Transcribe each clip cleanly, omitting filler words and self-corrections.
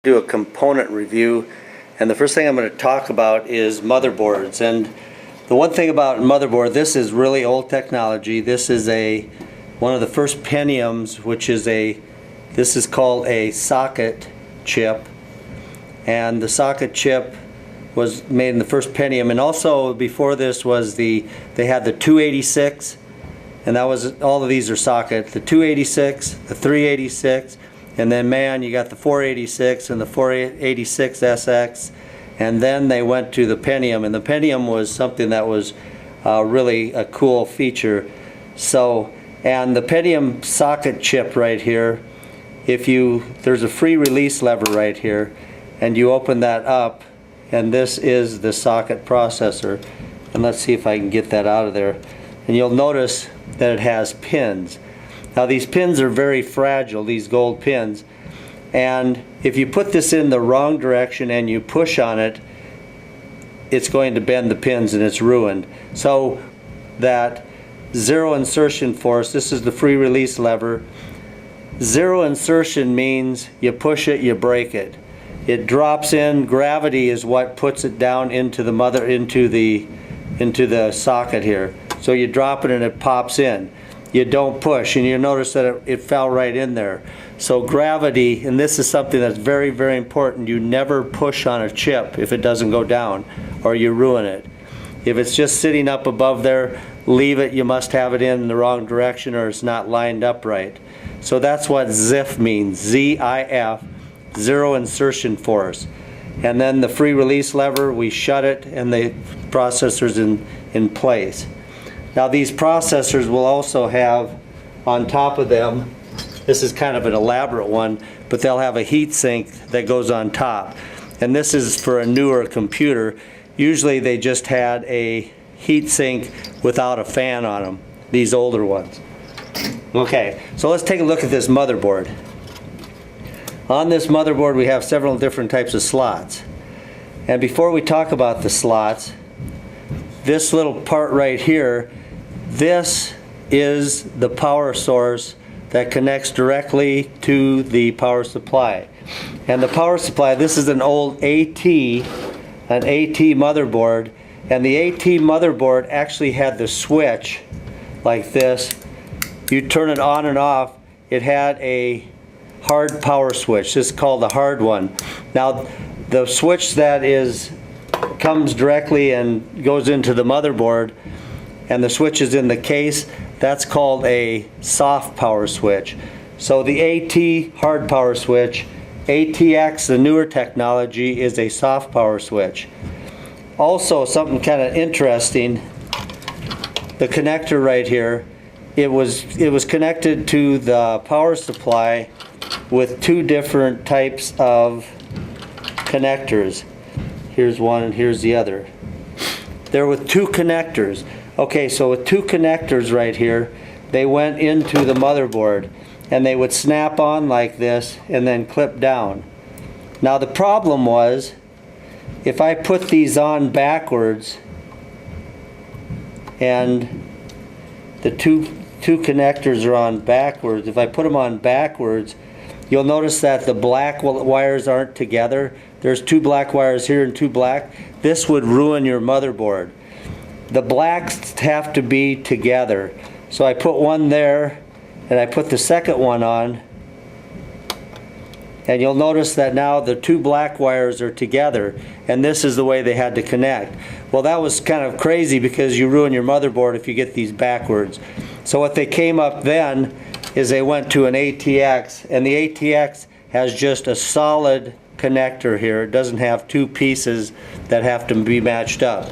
Do a component review, and the first thing I'm going to talk about is motherboards. And the one thing about motherboard, this is really old technology. This is one of the first Pentiums, which is this is called a socket chip, and the socket chip was made in the first Pentium. And also before this was they had the 286, and that was, all of these are socket, the 286, the 386, and then man, you got the 486 and the 486SX, and then they went to the Pentium, and the Pentium was something that was really a cool feature. So, and the Pentium socket chip right here, there's a free release lever right here, and you open that up, and this is the socket processor. And let's see if I can get that out of there. And you'll notice that it has pins. Now these pins are very fragile, these gold pins, and if you put this in the wrong direction and you push on it, it's going to bend the pins and it's ruined. So that zero insertion force, this is the free release lever. Zero insertion means you push it, you break it. It drops in, gravity is what puts it down into the socket here. So you drop it and it pops in. You don't push, and you notice that it fell right in there. So gravity, and this is something that's very, very important, you never push on a chip if it doesn't go down, or you ruin it. If it's just sitting up above there, leave it. You must have it in the wrong direction or it's not lined up right. So that's what ZIF means, Z-I-F, zero insertion force. And then the free release lever, we shut it and the processor's in place. Now these processors will also have on top of them, this is kind of an elaborate one, but they'll have a heat sink that goes on top. And this is for a newer computer. Usually they just had a heat sink without a fan on them, these older ones. Okay, so let's take a look at this motherboard. On this motherboard we have several different types of slots. And before we talk about the slots, this little part right here, this is the power source that connects directly to the power supply. And the power supply, this is an old AT motherboard, and the AT motherboard actually had the switch like this. You turn it on and off. It had a hard power switch. This is called the hard one. Now the switch that comes directly and goes into the motherboard, and the switch is in the case, that's called a soft power switch. So the AT hard power switch, ATX, the newer technology, is a soft power switch. Also, something kind of interesting, the connector right here, it was connected to the power supply with two different types of connectors. Here's one and here's the other. They're with two connectors. Okay, so with two connectors right here, they went into the motherboard, and they would snap on like this and then clip down. Now the problem was, if I put these on backwards, and the two connectors are on backwards, if I put them on backwards, you'll notice that the black wires aren't together. There's two black wires here and two black. This would ruin your motherboard. The blacks have to be together. So I put one there, and I put the second one on, and you'll notice that now the two black wires are together, and this is the way they had to connect. Well, that was kind of crazy because you ruin your motherboard if you get these backwards. So what they came up then is they went to an ATX, and the ATX has just a solid connector here. It doesn't have two pieces that have to be matched up.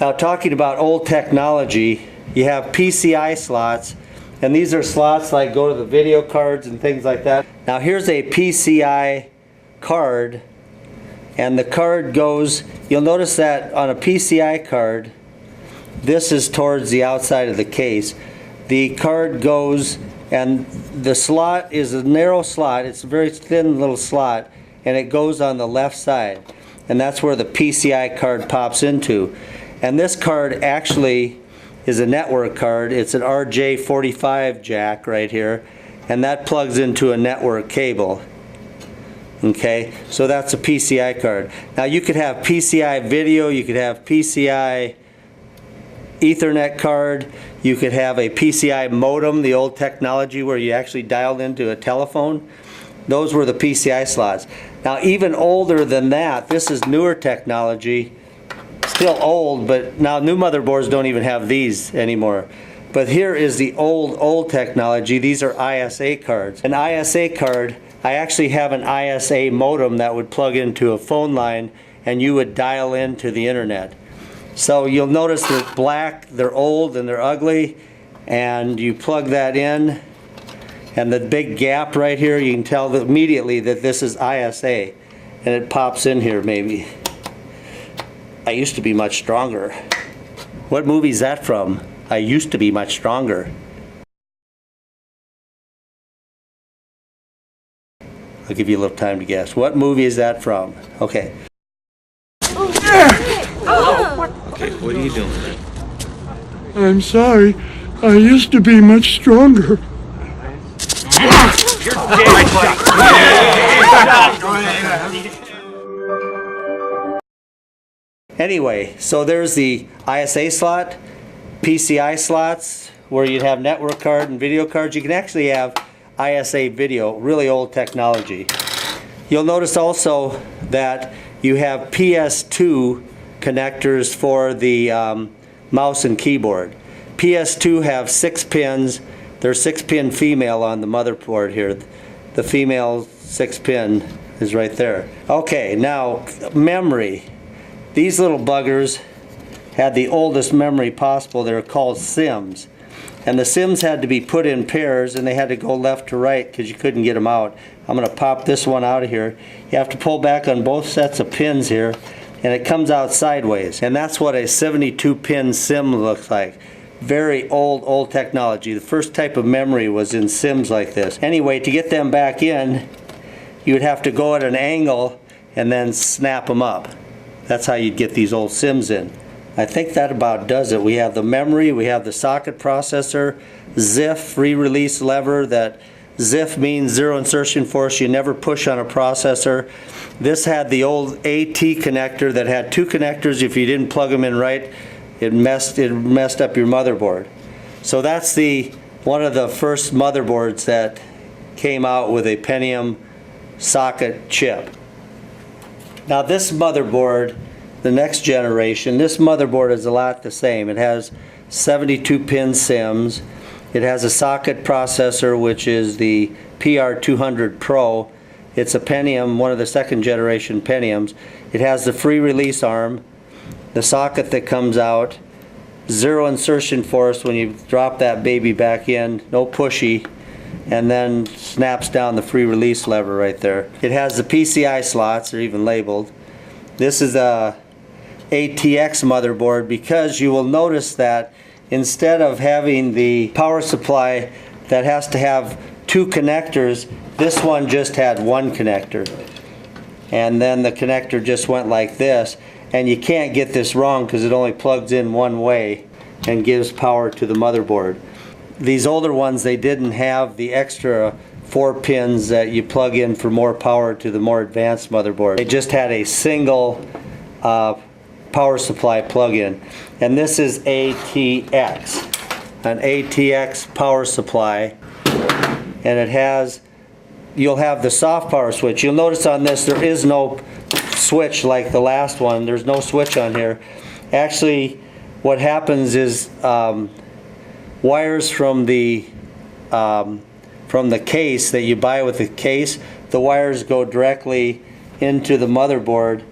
Now, talking about old technology, you have PCI slots, and these are slots like go to the video cards and things like that. Now here's a PCI card, and the card goes, you'll notice that on a PCI card, this is towards the outside of the case. The card goes, and the slot is a narrow slot, it's a very thin little slot, and it goes on the left side, and that's where the PCI card pops into. And this card actually is a network card. It's an RJ45 jack right here, and that plugs into a network cable. Okay, so that's a PCI card. Now you could have PCI video, you could have PCI Ethernet card, you could have a PCI modem, the old technology where you actually dialed into a telephone. Those were the PCI slots. Now even older than that, this is newer technology, still old, but now new motherboards don't even have these anymore. But here is the old technology. These are ISA cards. An ISA card, I actually have an ISA modem that would plug into a phone line and you would dial into the internet. So you'll notice they're black, they're old, and they're ugly, and you plug that in, and the big gap right here, you can tell immediately that this is ISA, and it pops in here maybe. I used to be much stronger. What movie is that from? I used to be much stronger. I'll give you a little time to guess. What movie is that from? Okay. Okay, what are you doing? I'm sorry. I used to be much stronger. Anyway, so there's the ISA slot, PCI slots, where you'd have network card and video cards. You can actually have ISA video, really old technology. You'll notice also that you have PS2 connectors for the mouse and keyboard. PS2 have 6 pins. There's 6-pin female on the motherboard here. The female 6-pin is right there. Okay, now memory. These little buggers had the oldest memory possible. They're called SIMs. And the SIMs had to be put in pairs, and they had to go left to right because you couldn't get them out. I'm going to pop this one out of here. You have to pull back on both sets of pins here, and it comes out sideways. And that's what a 72-pin SIM looks like. Very old technology. The first type of memory was in SIMs like this. Anyway, to get them back in, you would have to go at an angle and then snap them up. That's how you'd get these old SIMs in. I think that about does it. We have the memory, we have the socket processor, ZIF, free release lever. That ZIF means zero insertion force. You never push on a processor. This had the old AT connector that had 2 connectors. If you didn't plug them in right, it messed up your motherboard. So that's one of the first motherboards that came out with a Pentium socket chip. Now this motherboard, the next generation, this motherboard is a lot the same. It has 72-pin SIMs. It has a socket processor, which is the PR200 Pro. It's a Pentium, one of the 2nd generation Pentiums. It has the free release arm, the socket that comes out, zero insertion force when you drop that baby back in, no pushy, and then snaps down the free release lever right there. It has the PCI slots, they're even labeled. This is a ATX motherboard, because you will notice that instead of having the power supply that has to have 2 connectors, this one just had 1 connector. And then the connector just went like this, and you can't get this wrong because it only plugs in one way and gives power to the motherboard. These older ones, they didn't have the extra 4 pins that you plug in for more power to the more advanced motherboard. They just had a single power supply plug-in, and this is ATX, an ATX power supply, and it has, you'll have the soft power switch. You'll notice on this there is no switch like the last one. There's no switch on here. Actually, what happens is wires from the case that you buy with the case, the wires go directly into the motherboard,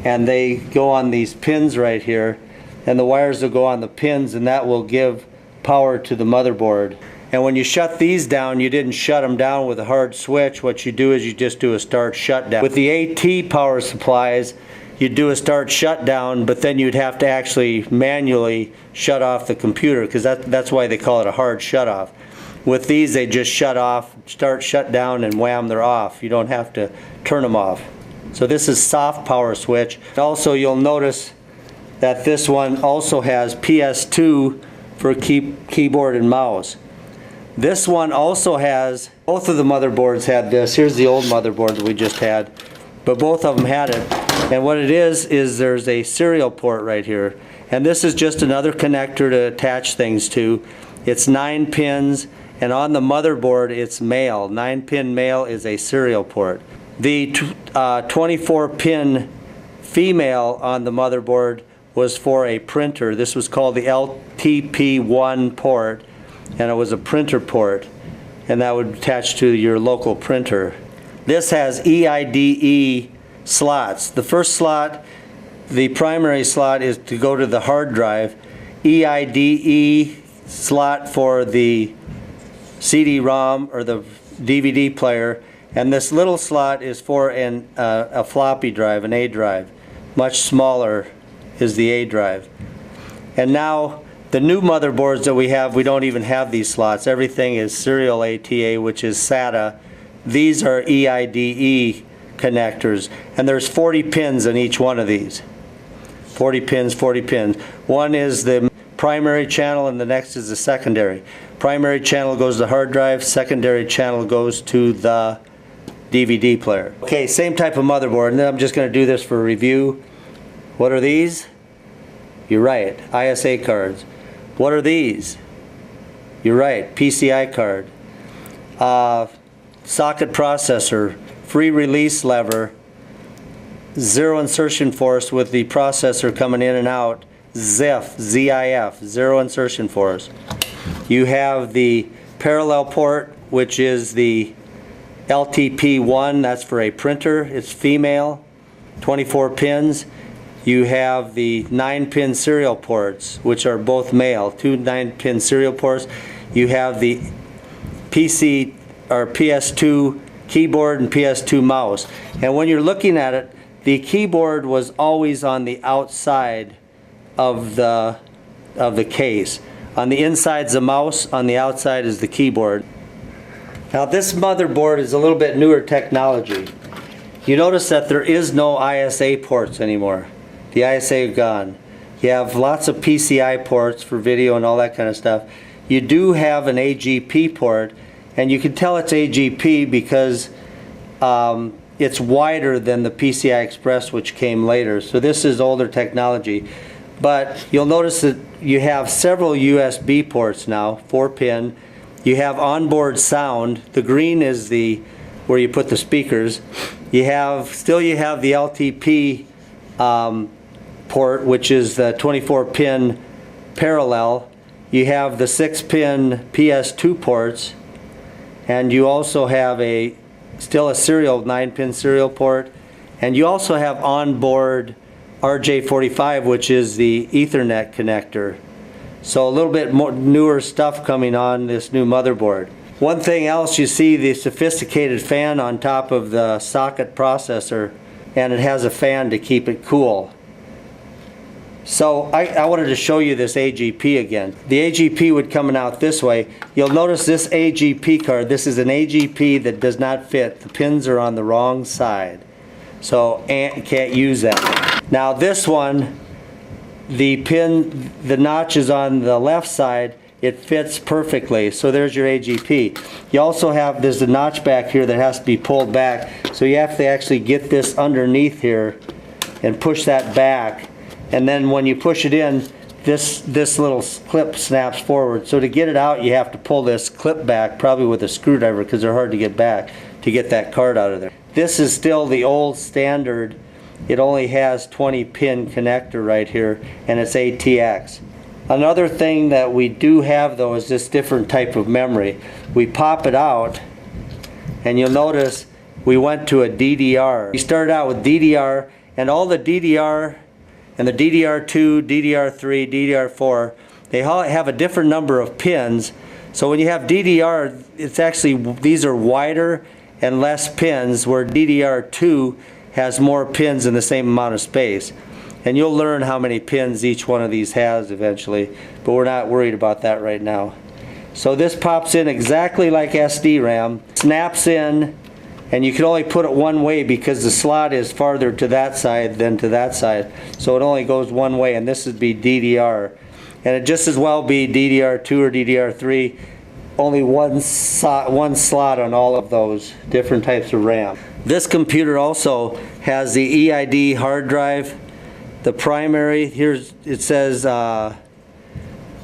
and they go on these pins right here, and the wires will go on the pins, and that will give power to the motherboard. And when you shut these down, you didn't shut them down with a hard switch. What you do is you just do a start shutdown. With the AT power supplies, you'd do a start shutdown, but then you'd have to actually manually shut off the computer, because that's why they call it a hard shut off. With these, they just shut off, start shut down, and wham, they're off. You don't have to turn them off. So this is soft power switch. Also, you'll notice that this one also has PS2 for keyboard and mouse. This one also has, both of the motherboards had this. Here's the old motherboard that we just had, but both of them had it. And what it is there's a serial port right here. And this is just another connector to attach things to. It's 9 pins, and on the motherboard it's male. 9-pin male is a serial port. The 24-pin female on the motherboard was for a printer. This was called the LTP1 port, and it was a printer port, and that would attach to your local printer. This has EIDE slots. The first slot, the primary slot, is to go to the hard drive. EIDE slot for the CD-ROM or the DVD player, and this little slot is for a floppy drive, an A drive. Much smaller is the A drive. And now the new motherboards that we have, we don't even have these slots. Everything is serial ATA, which is SATA. These are EIDE connectors, and there's 40 pins in each one of these. 40 pins, 40 pins. One is the primary channel and the next is the secondary. Primary channel goes to the hard drive, secondary channel goes to the DVD player. Okay, same type of motherboard, and then I'm just going to do this for a review. What are these? You're right, ISA cards. What are these? You're right, PCI card. Socket processor, free release lever, zero insertion force with the processor coming in and out, ZIF, Z-I-F, zero insertion force. You have the parallel port, which is the LTP1, that's for a printer, it's female, 24 pins. You have the 9-pin serial ports, which are both male, 2 9-pin serial ports. You have the PC or PS2 keyboard and PS2 mouse. And when you're looking at it, the keyboard was always on the outside of the case. On the inside is the mouse, on the outside is the keyboard. Now this motherboard is a little bit newer technology. You notice that there is no ISA ports anymore. The ISA are gone. You have lots of PCI ports for video and all that kind of stuff. You do have an AGP port, and you can tell it's AGP because it's wider than the PCI Express, which came later. So this is older technology. But you'll notice that you have several USB ports now, 4-pin. You have onboard sound. The green is the where you put the speakers. You have the LTP port, which is the 24-pin parallel. You have the 6-pin PS2 ports, and you also have still a serial 9-pin serial port, and you also have onboard RJ45, which is the Ethernet connector. So a little bit more newer stuff coming on this new motherboard. One thing else, you see the sophisticated fan on top of the socket processor, and it has a fan to keep it cool. So I wanted to show you this AGP again. The AGP would come out this way. You'll notice this AGP card, this is an AGP that does not fit. The pins are on the wrong side. So can't use that. Now this one, the notch is on the left side. It fits perfectly. So there's your AGP. You also have, there's a notch back here that has to be pulled back. So you have to actually get this underneath here and push that back. And then when you push it in, this little clip snaps forward. So to get it out, you have to pull this clip back, probably with a screwdriver, because they're hard to get back, to get that card out of there. This is still the old standard. It only has 20-pin connector right here, and it's ATX. Another thing that we do have, though, is this different type of memory. We pop it out, and you'll notice we went to a DDR. We started out with DDR, and all the DDR and the DDR2, DDR3, DDR4, they all have a different number of pins. So when you have DDR, it's actually, these are wider and less pins, where DDR2 has more pins in the same amount of space. And you'll learn how many pins each one of these has eventually, but we're not worried about that right now. So this pops in exactly like SD-RAM, snaps in, and you can only put it one way because the slot is farther to that side than to that side. So it only goes one way, and this would be DDR. And it just as well be DDR2 or DDR3. only one slot on all of those different types of RAM. This computer also has the EID hard drive, the primary. Here's, it says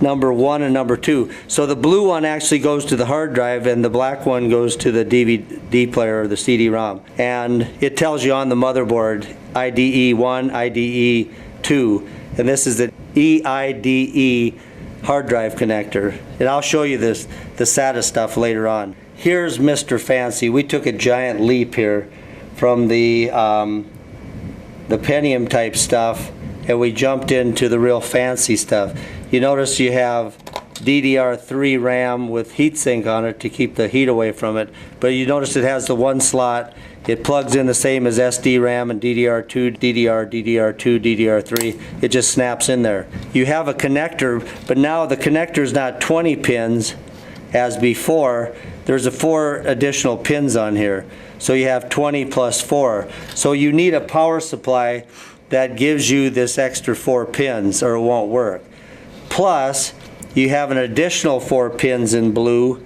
number 1 and number 2. So the blue one actually goes to the hard drive and the black one goes to the DVD player or the CD-ROM. And it tells you on the motherboard IDE 1, IDE 2, and this is the EIDE hard drive connector. And I'll show you this, the SATA stuff later on. Here's Mr. Fancy. We took a giant leap here from the Pentium type stuff, and we jumped into the real fancy stuff. You notice you have DDR3 RAM with heatsink on it to keep the heat away from it, but you notice it has the one slot. It plugs in the same as SD RAM and DDR2, DDR2, DDR3. It just snaps in there. You have a connector, but now the connector is not 20 pins as before. There's 4 additional pins on here. So you have 20 plus 4. So you need a power supply that gives you this extra 4 pins or it won't work. Plus, you have an additional 4 pins in blue.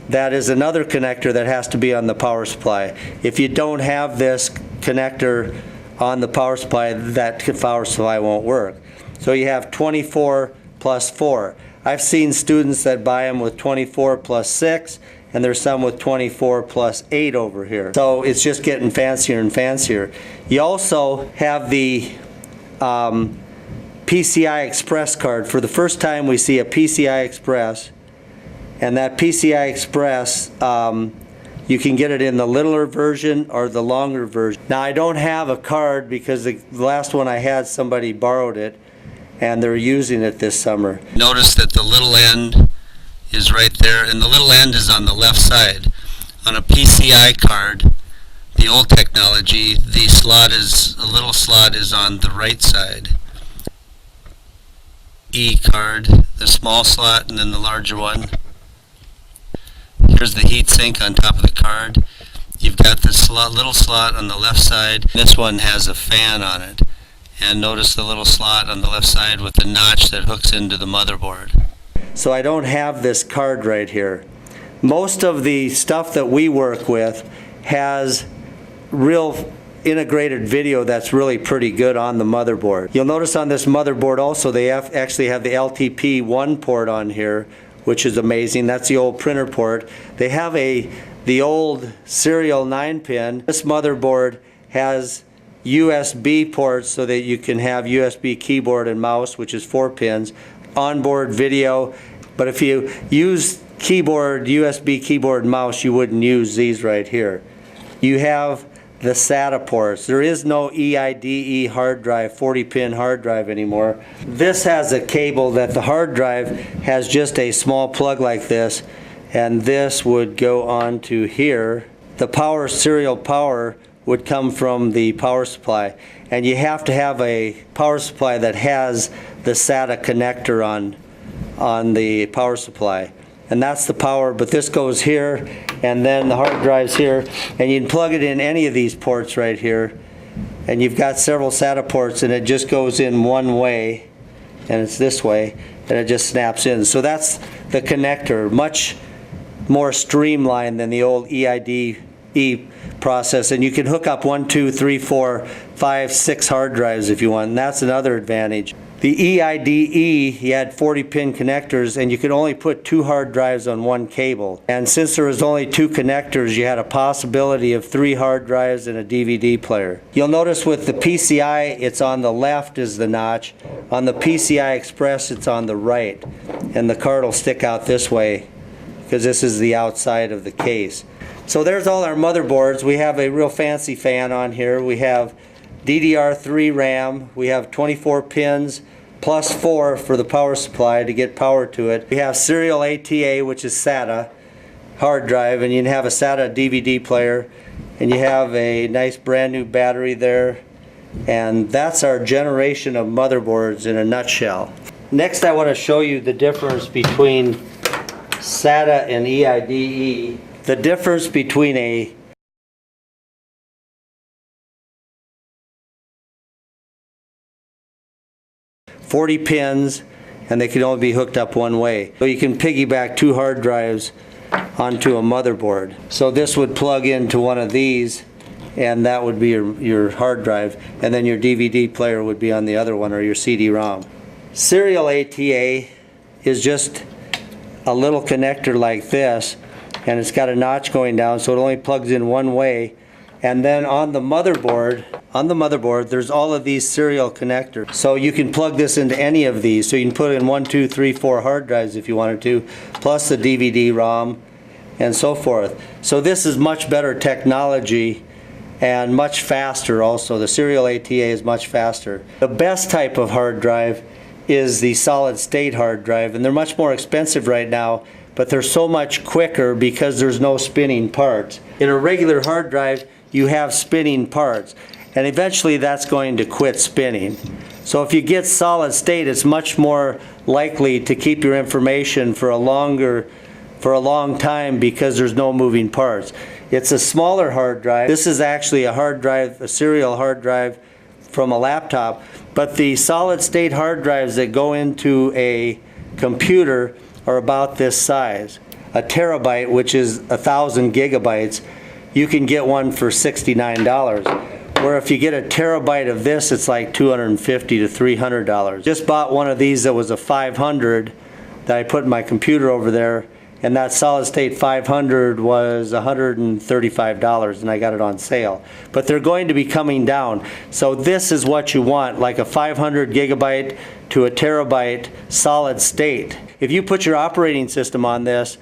That is another connector that has to be on the power supply. If you don't have this connector on the power supply, that power supply won't work. So you have 24 plus 4. I've seen students that buy them with 24 plus 6, and there's some with 24 plus 8 over here. So it's just getting fancier and fancier. You also have the PCI Express card. For the first time we see a PCI Express, and that PCI Express, you can get it in the littler version or the longer version. Now I don't have a card because the last one I had, somebody borrowed it and they're using it this summer. Notice that the little end is right there, and the little end is on the left side. On a PCI card, the old technology, the little slot is on the right side. E card, the small slot, and then the larger one. Here's the heat sink on top of the card. You've got this little slot on the left side. This one has a fan on it. And notice the little slot on the left side with the notch that hooks into the motherboard. So I don't have this card right here. Most of the stuff that we work with has real integrated video that's really pretty good on the motherboard. You'll notice on this motherboard also they actually have the LTP1 port on here, which is amazing. That's the old printer port. They have the old serial 9-pin. This motherboard has USB ports so that you can have USB keyboard and mouse, which is 4 pins, onboard video. But if you use USB keyboard and mouse, you wouldn't use these right here. You have the SATA ports. There is no EIDE hard drive, 40-pin hard drive anymore. This has a cable that the hard drive has just a small plug like this, and this would go on to here. The power, serial power, would come from the power supply, and you have to have a power supply that has the SATA connector on the power supply. And that's the power, but this goes here, and then the hard drive's here, and you can plug it in any of these ports right here, and you've got several SATA ports, and it just goes in one way, and it's this way, and it just snaps in. So that's the connector, much more streamlined than the old EIDE process, and you can hook up 1, 2, 3, 4, 5, 6 hard drives if you want, and that's another advantage. The EIDE, you had 40-pin connectors, and you could only put 2 hard drives on 1 cable. And since there was only 2 connectors, you had a possibility of 3 hard drives and a DVD player. You'll notice with the PCI, it's on the left is the notch. On the PCI Express, it's on the right. And the card will stick out this way because this is the outside of the case. So there's all our motherboards. We have a real fancy fan on here. We have DDR3 RAM. We have 24 pins plus 4 for the power supply to get power to it. We have serial ATA, which is SATA hard drive, and you can have a SATA DVD player, and you have a nice brand new battery there. And that's our generation of motherboards in a nutshell. Next, I want to show you the difference between SATA and EIDE. The difference between a .40 pins and they can only be hooked up one way. So you can piggyback 2 hard drives onto a motherboard. So this would plug into one of these, and that would be your hard drive, and then your DVD player would be on the other one, or your CD-ROM. Serial ATA is just a little connector like this, and it's got a notch going down, so it only plugs in one way. And then on the motherboard, there's all of these serial connectors. So you can plug this into any of these. So you can put in 1, 2, 3, 4 hard drives if you wanted to, plus the DVD-ROM and so forth. So this is much better technology and much faster also. The serial ATA is much faster. The best type of hard drive is the solid state hard drive, and they're much more expensive right now, but they're so much quicker because there's no spinning parts. In a regular hard drive, you have spinning parts, and eventually that's going to quit spinning. So if you get solid state, it's much more likely to keep your information for a long time because there's no moving parts. It's a smaller hard drive. This is actually a hard drive, a serial hard drive from a laptop, but the solid state hard drives that go into a computer are about this size. A terabyte, which is 1,000 gigabytes, you can get one for $69. Where if you get a terabyte of this, it's like $250 to $300. Just bought one of these that was a 500 that I put in my computer over there, and that solid state 500 was $135, and I got it on sale. But they're going to be coming down. So this is what you want, like a 500 gigabyte to a terabyte solid state. If you put your operating system on this,